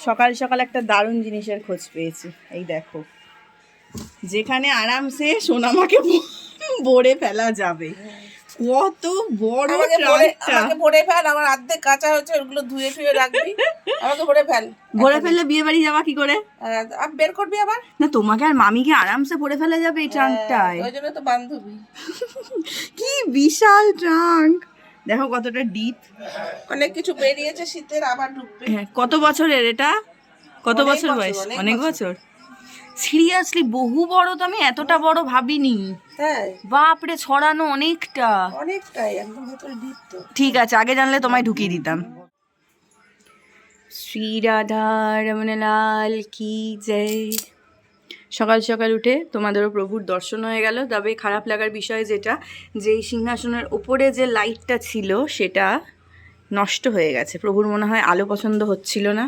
সকাল সকাল একটা দারুণ জিনিসের খোঁজ পেয়েছি। এই দেখো, যেখানে আরামসে সোনামাকে ভরে ফেলা যাবে। কত বড় ট্রাঙ্কটা! আমাকে ভরে ফেল, আমার অর্ধেক কাঁচা হচ্ছে, ওগুলো ধুয়ে টুয়ে রাখবি। আমাকে ভরে ফেল। ভরে ফেললে বিয়ে বাড়ি যাওয়া কি করে? বের করবি আবার? না, তোমাকে আর মামিকে আরামসে ভরে ফেলা যাবে এই ট্রাঙ্কটায়। ওই জন্য তো বান্ধবী। কি বিশাল ট্রাঙ্ক! দেখো কতটা ডিপ। অনেক কিছু বেরিয়েছে শীতের, আবার ঢুকবে। হ্যাঁ, কত বছরের এটা? কত বছর বয়স? অনেক বছর। সিরিয়াসলি বহু বড়, তো আমি এতটা বড় ভাবিনি। তাই? বাপরে, ছড়ানো অনেকটা। অনেকটাই, একদম ভেতরে ডিপ তো। ঠিক আছে, আগে জানলে তোমায় ঢুকিয়ে দিতাম। শ্রী রাধা রমন লাল কি জয়। সকাল সকাল উঠে তোমাদেরও প্রভুর দর্শন হয়ে গেল। তবে খারাপ লাগার বিষয় যেটা, যে এই সিংহাসনের ওপরে যে লাইটটা ছিল সেটা নষ্ট হয়ে গেছে। প্রভুর মনে হয় আলো পছন্দ হচ্ছিল না,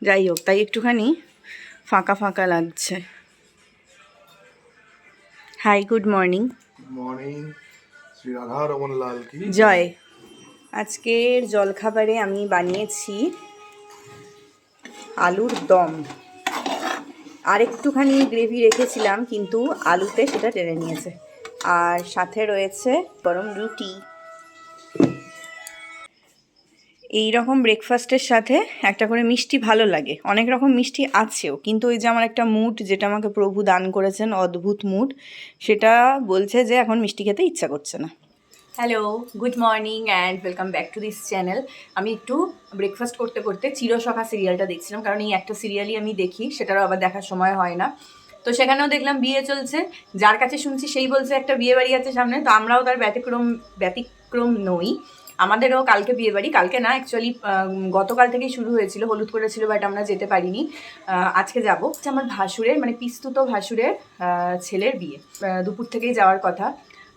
যাই হোক, তাই একটুখানি ফাঁকা ফাঁকা লাগছে। Hi, good morning. Morning. Shri Radha Raman Lal কি জয়। আজকের জলখাবারে আমি বানিয়েছি আলুর দম। আর একটুখানি গ্রেভি রেখেছিলাম, কিন্তু আলুতে সেটা টেনে নিয়েছে। আর সাথে রয়েছে গরম রুটি। এই রকম ব্রেকফাস্টের সাথে একটা করে মিষ্টি ভালো লাগে। অনেক রকম মিষ্টি আছেও, কিন্তু ওই যে আমার একটা মুড, যেটা আমাকে প্রভু দান করেছেন, অদ্ভুত মুড, সেটা বলছে যে এখন মিষ্টি খেতে ইচ্ছা করছে না। Hello, good morning and welcome back to this channel. আমি একটু ব্রেকফাস্ট করতে করতে চিরসখা সিরিয়ালটা দেখছিলাম, কারণ এই একটা সিরিয়ালই আমি দেখি, সেটারও আবার দেখার সময় হয় না। তো সেখানেও দেখলাম বিয়ে চলছে, যার কাছে শুনছি সেই বলছে একটা বিয়ে বাড়ি আছে সামনে, তো আমরাও তার ব্যতিক্রম নই। আমাদেরও কালকে বিয়ে বাড়ি, কালকে না অ্যাকচুয়ালি গতকাল থেকেই শুরু হয়েছিল, হলুদ করেছিল, বাট আমরা যেতে পারিনি। আজকে যাবো। আমার ভাসুরের, মানে পিস্তুত ভাসুরের ছেলের বিয়ে, দুপুর থেকেই যাওয়ার কথা।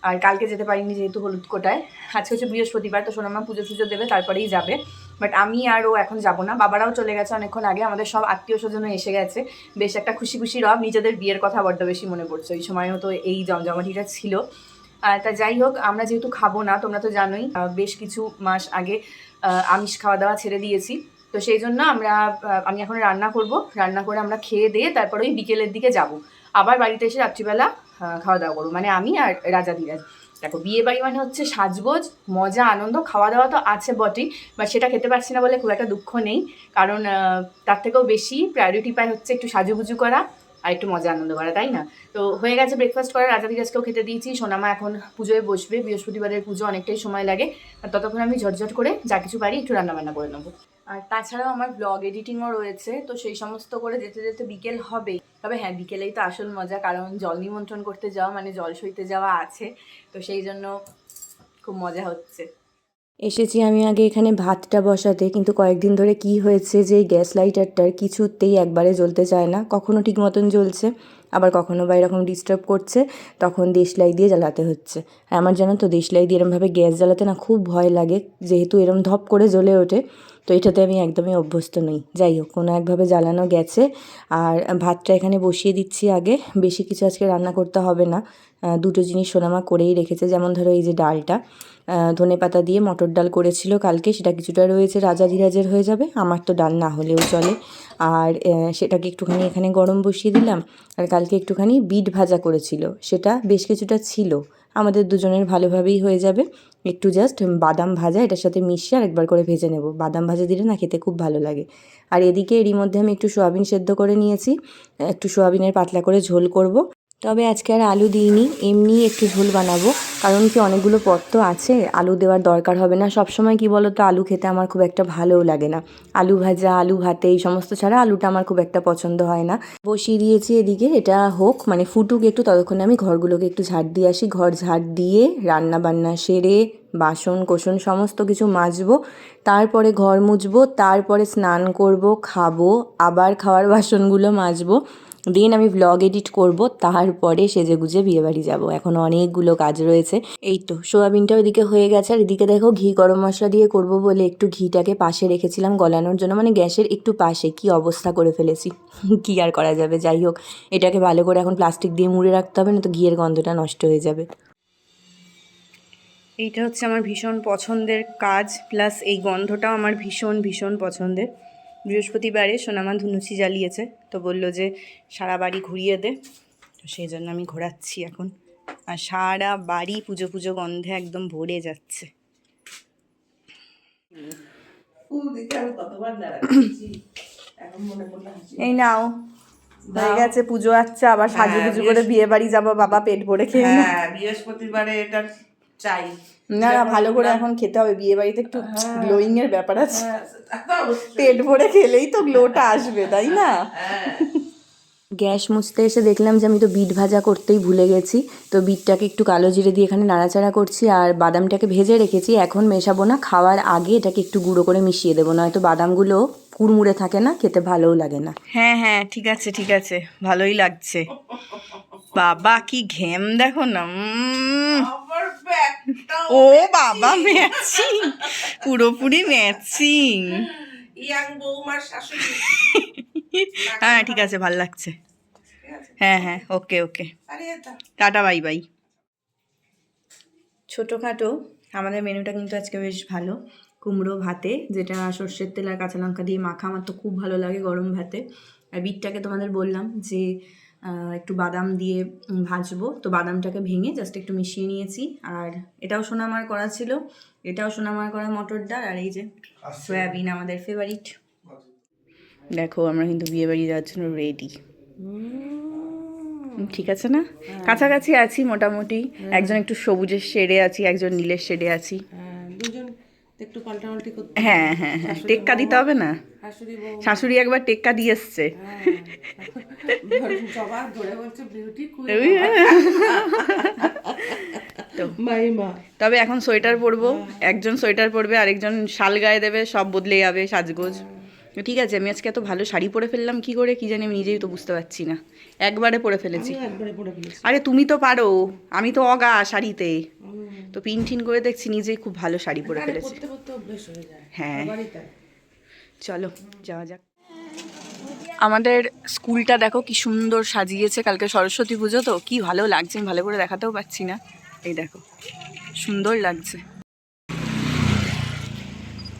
আর কালকে যেতে পারিনি যেহেতু হলুদ কোটায়। আজকে হচ্ছে বৃহস্পতিবার, তো সোনামা পুজো টুজো দেবে, তারপরেই যাবে। বাট আমি আর ও এখন যাবো না। বাবারাও চলে গেছে অনেকক্ষণ আগে, আমাদের সব আত্মীয় স্বজনও এসে গেছে। বেশ একটা খুশি খুশি রব, নিজেদের বিয়ের কথা বড্ড বেশি মনে পড়ছে। ওই সময়ও তো এই জমজমাটিটা ছিল। তা যাই হোক, আমরা যেহেতু খাবো না, তোমরা তো জানোই, বেশ কিছু মাস আগে আমিষ খাওয়া দাওয়া ছেড়ে দিয়েছি। তো সেই জন্য আমি এখন রান্না করব, রান্না করে আমরা খেয়ে দিয়ে তারপরে ওই বিকেলের দিকে যাব। আবার বাড়িতে এসে রাত্রিবেলা খাওয়া দাওয়া করবো, মানে আমি আর রাজা ধীরাজ। দেখো, বিয়ে বাড়ি মানে হচ্ছে সাজগোজ, মজা, আনন্দ, খাওয়া দাওয়া তো আছে বটেই, বাট সেটা খেতে পারছি না বলে খুব একটা দুঃখ নেই। কারণ তার থেকেও বেশি প্রায়োরিটি পায় হচ্ছে একটু সাজুগুজু করা আর একটু মজা আনন্দ করা, তাই না? তো হয়ে গেছে ব্রেকফাস্ট করা, রাজা ধীরাজকেও খেতে দিয়েছি। সোনামা এখন পুজোয় বসবে, বৃহস্পতিবারের পুজো অনেকটাই সময় লাগে, আর ততক্ষণ আমি ঝটঝট করে যা কিছু পারি একটু রান্নাবান্না করে নেবো। আর তাছাড়াও আমার ব্লগ এডিটিংও রয়েছে, তো সেই সমস্ত করে যেতে যেতে বিকেল হবেই। তবে হ্যাঁ, বিকেলেই তো আসল মজা, কারণ জল নিমন্ত্রণ করতে যাওয়া মানে জল সইতে যাওয়া আছে, তো সেই জন্য খুব মজা হচ্ছে। এসেছি আমি আগে এখানে ভাতটা বসাতে, কিন্তু কয়েকদিন ধরে কি হয়েছে যে গ্যাস লাইটারটার কিছুতেই একবারে জ্বলতে চায় না। কখনো ঠিক মতন জ্বলছে, আবার কখনো বা এরকম ডিস্টার্ব করছে, তখন দেশলাই দিয়ে জ্বালাতে হচ্ছে। আর আমার জানো তো, দেশলাই দিয়ে এরমভাবে গ্যাস জ্বালাতে না খুব ভয় লাগে, যেহেতু এরম ধপ করে জ্বলে ওঠে। তো এটাতে আমি একদমই অভ্যস্ত নই। যাই হোক, কোনো একভাবে জ্বালানো গেছে। আর ভাতটা এখানে বসিয়ে দিচ্ছি আগে। বেশি কিছু আজকে রান্না করতে হবে না, দুটো জিনিস সোনামা করেই রেখেছে। যেমন ধরো এই যে ডালটা, ধনেপাতা দিয়ে মটর ডাল করেছিল কালকে, সেটা কিছুটা রয়েছে, রাজা ধীরাজের হয়ে যাবে, আমার তো ডাল না হলেও চলে। আর সেটাকে একটুখানি এখানে গরম বসিয়ে দিলাম। আর কালকে একটুখানি বিট ভাজা করেছিল, সেটা বেশ কিছুটা ছিল, আমাদের দুজনের ভালোভাবেই হয়ে যাবে। একটু জাস্ট বাদাম ভাজা এটার সাথে মিশিয়ে আর একবার করে ভেজে নেব। বাদাম ভাজা দিলে না খেতে খুব ভালো লাগে। আর এদিকে এরই মধ্যে আমি একটু সোয়াবিন সেদ্ধ করে নিয়েছি, একটু সোয়াবিনের পাতলা করে ঝোল করব। তবে আজকে আর আলু দিইনি, এমনি একটু ঝোল বানাবো, কারণ কি অনেকগুলো পদ তো আছে, আলু দেওয়ার দরকার হবে না। সবসময় কি বলো তো, আলু খেতে আমার খুব একটা ভালোও লাগে না। আলু ভাজা, আলু ভাতে এই সমস্ত ছাড়া আলুটা আমার খুব একটা পছন্দ হয় না। বসিয়ে দিয়েছি এদিকে, এটা হোক, মানে ফুটুক একটু, ততক্ষণে আমি ঘরগুলোকে একটু ঝাড় দিয়ে আসি। ঘর ঝাড় দিয়ে রান্না বান্না সেরে বাসন কোসন সমস্ত কিছু মাজবো, তারপরে ঘর মুছবো, তারপরে স্নান করব, খাবো, আবার খাওয়ার বাসনগুলো মাজবো, দেন আমি ভ্লগ এডিট করব, তারপরে সেজেগুজে বিয়েবাড়ি যাব। এখন অনেকগুলো কাজ রয়েছে। এই তো সোয়াবিনটা ওইদিকে হয়ে গেছে। আর এদিকে দেখো, ঘি গরম মশলা দিয়ে করব বলে একটু ঘিটাকে পাশে রেখেছিলাম গলানোর জন্য, মানে গ্যাসের একটু পাশে। কি অবস্থা করে ফেলেছি, কি আর করা যাবে। যাই হোক, এটাকে ভালো করে এখন প্লাস্টিক দিয়ে মুড়ে রাখতে হবে, না তো ঘিয়ের গন্ধটা নষ্ট হয়ে যাবে। এইটা হচ্ছে আমার ভীষণ পছন্দের কাজ, প্লাস এই গন্ধটাও আমার ভীষণ ভীষণ পছন্দের। বৃহস্পতিবারে সোনামা ধুনুচি জ্বালিয়েছে, তো বললো যে সারা বাড়ি ঘুরিয়ে দে, তো সেই জন্য আমি ঘোরাচ্ছি এখন। আর সারা বাড়ি পুজো পুজো গন্ধে একদম ভরে যাচ্ছে। ফুল দিতে আমি কতবার দাঁড়াচ্ছি, এখন মনে পড়লো হাসি। এই নাও, হয়ে গেছে পুজো। আচ্ছা, আবার সাজুগুজু করে বিয়ে বাড়ি যাবো বাবা, পেট ভরে খেয়ে নাও। হ্যাঁ, বৃহস্পতিবারে এটা চাই। না না, ভালো করে এখন খেতে হবে, বিয়ে বাড়িতে একটু গ্লোয়িং এর ব্যাপার আছে। হ্যাঁ, তা তো অবশ্যই। পেট ভরে খেলেই তো গ্লোটা আসবে, তাই না? হ্যাঁ। গ্যাস মুছতে এসে দেখলাম যে আমি তো বিট ভাজা করতেই ভুলে গেছি, তো বিটটাকে একটু কালো জিরে দিয়ে এখানে নাড়াচাড়া করছি, আর বাদামটাকে ভেজে রেখেছি, এখন মেশাবো না, খাওয়ার আগে এটাকে একটু গুঁড়ো করে মিশিয়ে দেবো, নয়তো বাদামগুলো কুড়মুড়ে থাকে না, খেতে ভালোও লাগে না। হ্যাঁ হ্যাঁ, ঠিক আছে ঠিক আছে, ভালোই লাগছে। বাবা কি ঘেম দেখো না। আমার ব্যাগটাও ও বাবা, ম্যাচিং, পুরোপুরি ম্যাচিং। ইয়াং বৌমার শাশুড়ি। হ্যাঁ ঠিক আছে, ভালো লাগছে। হ্যাঁ হ্যাঁ, ওকে ওকে, আরে এটা টাটা বাই বাই। ছোটোখাটো আমাদের মেনুটা কিন্তু আজকে বেশ ভালো। কুমড়ো ভাতে, যেটা সর্ষের তেল আর কাঁচা লঙ্কা দিয়ে মাখা, আমার তো খুব ভালো লাগে গরম ভাতে। আর বিটটাকে তোমাদের বললাম যে একটু বাদাম দিয়ে ভাজবো, তো বাদামটাকে ভেঙে জাস্ট একটু মিশিয়ে নিয়েছি। আর এটাও সোনামার করা ছিল, এটাও সোনামার করা মটর ডাল, আর এই যে সয়াবিন আমাদের ফেভারিট। দেখো আমরা কিন্তু বিয়ে বাড়ি যাওয়ার জন্য রেডি। ঠিক আছে না? কাছাকাছি আছি মোটামুটি। একজন একটু সবুজের শেডে আছি, একজন নীলের শেডে আছি। দুজন একটু পাল্টাপাল্টি করতে। হ্যাঁ হ্যাঁ হ্যাঁ, টেক্কা দিতে হবে না? শাশুড়ি বউ শাশুড়ি একবার টেক্কা দিয়ে এসছে। সবার ধরে বলছে বিউটি তো মাইমা। তবে এখন সোয়েটার পরবো, একজন সোয়েটার পরবে, আরেকজন শাল গায়ে দেবে, সব বদলে যাবে সাজগোজ। ঠিক আছে, আমি আজকে এত ভালো শাড়ি পরে ফেললাম কি করে কি জানি, আমি নিজেই তো বুঝতে পারছি না, একবারে পরে ফেলেছি। একবারে পড়ে ফেলেছি। আরে তুমি তো পারো, আমি তো অগা শাড়িতে, তো পিন ঠিন করে দেখছি নিজেই খুব ভালো শাড়ি পরে ফেলেছি। পড়তে পড়তে অভ্যেস হয়ে যায়। হ্যাঁ, সবারই তাই। চলো যাওয়া যাক। আমাদের স্কুলটা দেখো কি সুন্দর সাজিয়েছে, কালকে সরস্বতী পুজো তো কি ভালো লাগছে, আমি ভালো করে দেখাতেও পাচ্ছি না। এই দেখো সুন্দর লাগছে।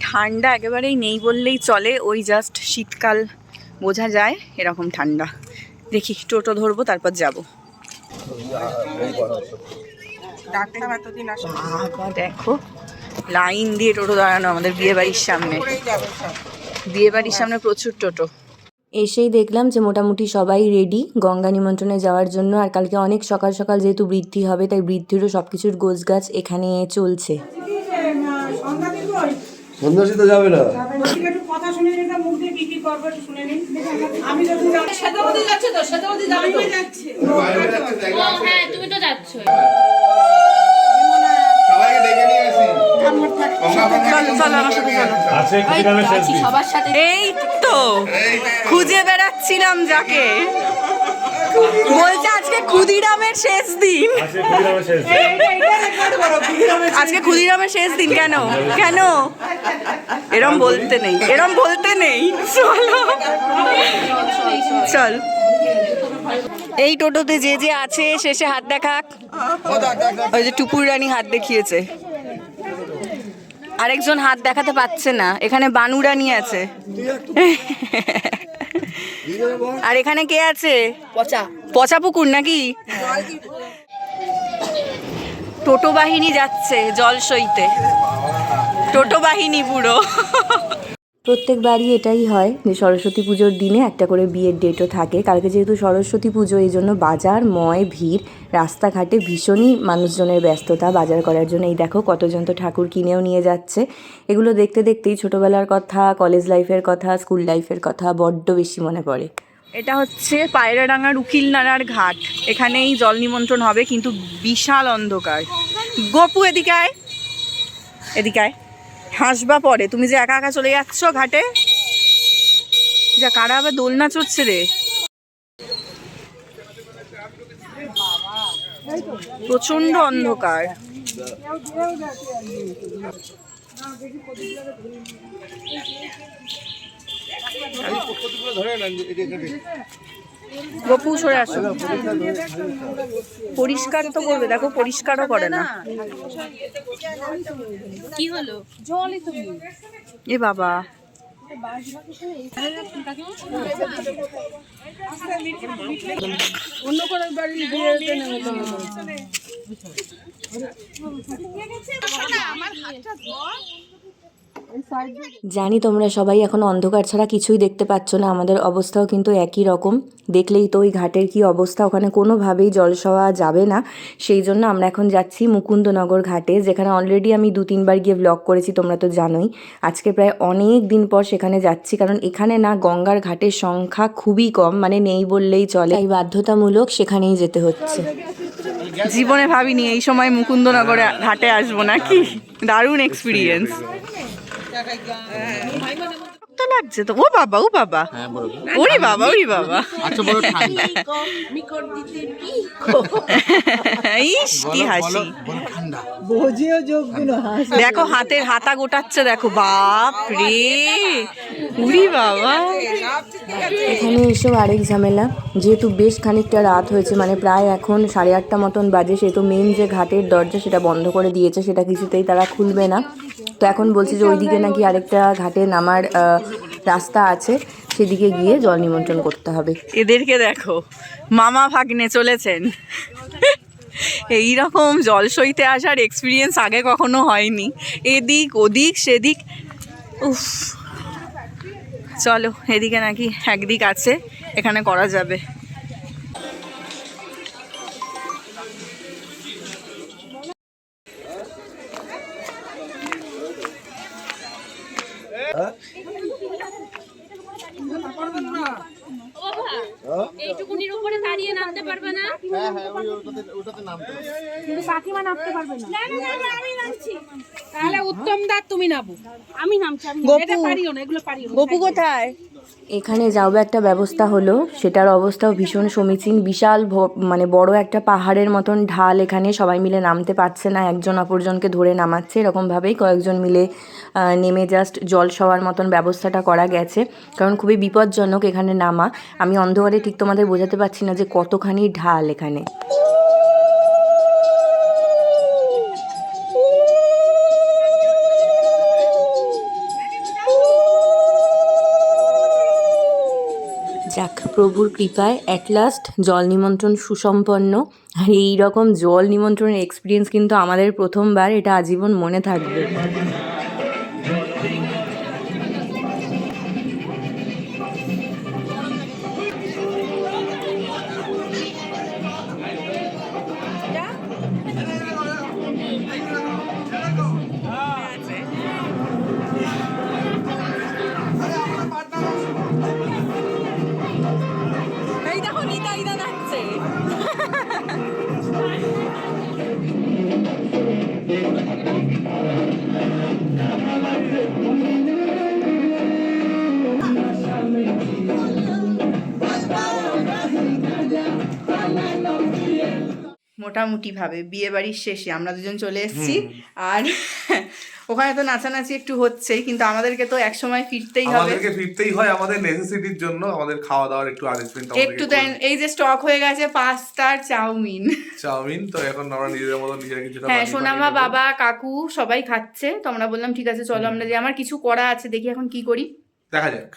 ঠান্ডা একেবারেই নেই বললেই চলে, ওই জাস্ট শীতকাল বোঝা যায় এরকম ঠান্ডা। দেখি টোটো ধরবো, তারপর যাব। ডাক্তার এতদিন আসে বাবা দেখো, লাইন দিয়ে টোটো দাঁড়ানো আমাদের বিয়ে বাড়ির সামনে। করেই যাবে সব। বিয়ে বাড়ির সামনে প্রচুর টোটো। এসেই দেখলাম যে মোটামুটি সবাই রেডি গঙ্গা নিমন্ত্রণে যাওয়ার জন্য। আর কালকে অনেক সকাল সকাল যেহেতু বৃদ্ধি হবে, তাই বৃদ্ধিরও সব কিছুর গোছগাছ এখানে চলছে। সন্ন্যাসী তো যাবে না। হ্যাঁ তুমি তো যাচ্ছ। সবাইকে ডেকে নিয়ে আসি। চলো আমার সাথে চলো। সবার সাথে এই তো খুঁজে বেড়াচ্ছিলাম যাকে, বলছে আজকে ক্ষুদিরামের শেষ দিন। আজকে ক্ষুদিরামের শেষ দিন। কেন কেন এরম বলতে নেই, এরম বলতে নেই। চলো চল। এই টোটোতে যে যে আছে শেষে হাত দেখাক। ওই যে টুপুর রানী হাত দেখিয়েছে, আরেকজন হাত দেখাতে পাচ্ছে না। এখানে বানু রানী আছে। আর এখানে কে আছে? পচা পুকুর নাকি? টোটো বাহিনী যাচ্ছে জল সইতে, টোটো বাহিনী পুরো। প্রত্যেকবারই এটাই হয় যে সরস্বতী পুজোর দিনে একটা করে বিয়ের ডেটও থাকে। কালকে যেহেতু সরস্বতী পুজো, এই জন্য বাজার ময় ভিড়, রাস্তাঘাটে ভীষণই মানুষজনের ব্যস্ততা বাজার করার জন্য। এই দেখো কতজন তো ঠাকুর কিনেও নিয়ে যাচ্ছে। এগুলো দেখতে দেখতেই ছোটোবেলার কথা, কলেজ লাইফের কথা, স্কুল লাইফের কথা বড্ড বেশি মনে পড়ে। এটা হচ্ছে পায়রাডাঙ্গার উকিলনাড়ার ঘাট, এখানেই জল নিমন্ত্রণ হবে, কিন্তু বিশাল অন্ধকার। গপু এদিকে আয়, এদিকে আয়, হাসবা পরে। তুমি যে একা একা চলে যাচ্ছ ঘাটে, যা কারা আবার দোলনা চড়ছে রে। প্রচন্ড অন্ধকার। গপু সরে আসো। পরিষ্কার তো করবে, দেখো পরিষ্কারও করে না। কি হলো? এ বাবা, জানি তোমরা সবাই এখন অন্ধকার ছাড়া কিছুই দেখতে পাচ্ছ না, আমাদের অবস্থাও কিন্তু একই রকম। দেখলেই তো ওই ঘাটের কি অবস্থা, ওখানে কোনোভাবেই জলসওয়া যাবে না। সেই জন্য আমরা এখন যাচ্ছি মুকুন্দনগর ঘাটে, যেখানে অলরেডি আমি 2-3 বার গিয়ে ব্লগ করেছি, তোমরা তো জানোই। আজকে প্রায় অনেক দিন পর সেখানে যাচ্ছি, কারণ এখানে না গঙ্গার ঘাটের সংখ্যা খুবই কম, মানে নেই বললেই চলে, তাই বাধ্যতামূলক সেখানেই যেতে হচ্ছে। জীবনে ভাবিনি এই সময় মুকুন্দনগরে ঘাটে আসবো, নাকি দারুণ এক্সপিরিয়েন্স। তো লাগছে তো। ও বাবা, ও বাবা, ওরে বাবা, ওরে বাবা, ইস কি হাসি। দেখো হাতের হাতা গোটাচ্ছে, দেখো, বাপ রে, উরি বাবা। এখানে এসব আরেক ঝামেলা, যেহেতু বেশ খানিকটা রাত হয়েছে, মানে প্রায় এখন 8:30 মতন বাজে, সেহেতু মেন যে ঘাটের দরজা সেটা বন্ধ করে দিয়েছে, সেটা কিছুতেই তারা খুলবে না। তো এখন বলছি যে ওইদিকে নাকি আরেকটা ঘাটে নামার রাস্তা আছে, সেদিকে গিয়ে জল নিমন্ত্রণ করতে হবে। এদেরকে দেখো, মামা ভাগ্নে চলেছেন। এইরকম জলসইতে আসার এক্সপিরিয়েন্স আগে কখনো হয়নি, এদিক ওদিক সেদিক। উফ, চলো এদিকে নাকি একদিক আছে, এখানে করা যাবে। এইটুকুনির উপরে দাঁড়িয়ে নামতে পারবে না? কিন্তু কাকিমা নামতে পারবে না। আমি নামছি। তাহলে উত্তম দা তুমি নামো। আমি নামছি। এটা পারিও না, এগুলো পারিও না। গপু কোথায়? এখানে যাও একটা ব্যবস্থা হলো, সেটার অবস্থাও ভীষণ সমীচীন। বিশাল মানে বড় একটা পাহাড়ের মতন ঢাল, এখানে সবাই মিলে নামতে পারছে না, একজন অপরজনকে ধরে নামাচ্ছে, এরকমভাবেই কয়েকজন মিলে নেমে জাস্ট জল সওয়ার মতন ব্যবস্থাটা করা গেছে, কারণ খুবই বিপজ্জনক এখানে নামা। আমি অন্ধকারে ঠিক তোমাদের বোঝাতে পারছি না যে কতখানি ঢাল এখানে। যাক, প্রভুর কৃপায় অ্যাট লাস্ট জল নিমন্ত্রণ সুসম্পন্ন। আর এই রকম জল নিমন্ত্রণের এক্সপিরিয়েন্স কিন্তু আমাদের প্রথমবার, এটা আজীবন মনে থাকবে। এই দেখো নিতাইদা নাচছে। মোটামুটি ভাবে বিয়ে বাড়ির শেষে আমরা দুজন চলে এসেছি, আর ওখানে তো নাচানাচি একটু হচ্ছেই, কিন্তু আমাদেরকে তো এক সময় ফিরতেই হবে। আমাদেরকে ফিরতেই হয়, আমাদের নেসেসিটির জন্য, আমাদের খাওয়া দাওয়ার একটু অ্যারেঞ্জমেন্ট একটু তাই, এই যে স্টক হয়ে গেছে পাস্তা আর চাউমিন। তো এখন আমরা নিজেদের মতো নিজেরা কিছুটা হ্যাঁ, সোনামা, বাবা, কাকু সবাই খাচ্ছে, তো আমরা বললাম ঠিক আছে চলো আমরা যে, আমার কিছু করা আছে, দেখি এখন কি করি, দেখা যাক।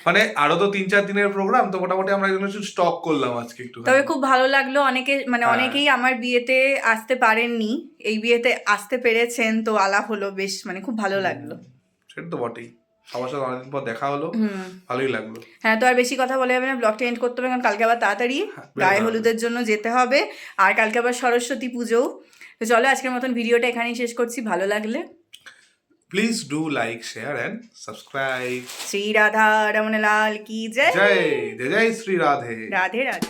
মানে আরো তো 3-4 দিনের প্রোগ্রাম, তো মোটামুটি আমরা একটু স্টক করলাম আজকে একটু। তবে খুব ভালো লাগলো, অনেকে মানে অনেকেই আমার বিয়েতে আসতে পারেননি, এই বিয়েতে আসতে পেরেছেন, তো আলাপ হলো, বেশ মানে খুব ভালো লাগলো। সেটা তো বটেই, সবার সাথে অনেকদিন পর দেখা হলো, ভালোই লাগলো। হ্যাঁ, তো আর বেশি কথা বলে যাবে না, ব্লগটা এন্ড করতে হবে, কারণ কালকে আবার তাড়াতাড়ি গায়ে হলুদের জন্য যেতে হবে, আর কালকে আবার সরস্বতী পুজো। তো চলো আজকের মতন ভিডিওটা এখানেই শেষ করছি। ভালো লাগলে please do like, share and subscribe. Shri Radha Raman Lal কি জয়। জয় জয় জয় শ্রী রাধে। রাধে রাধে।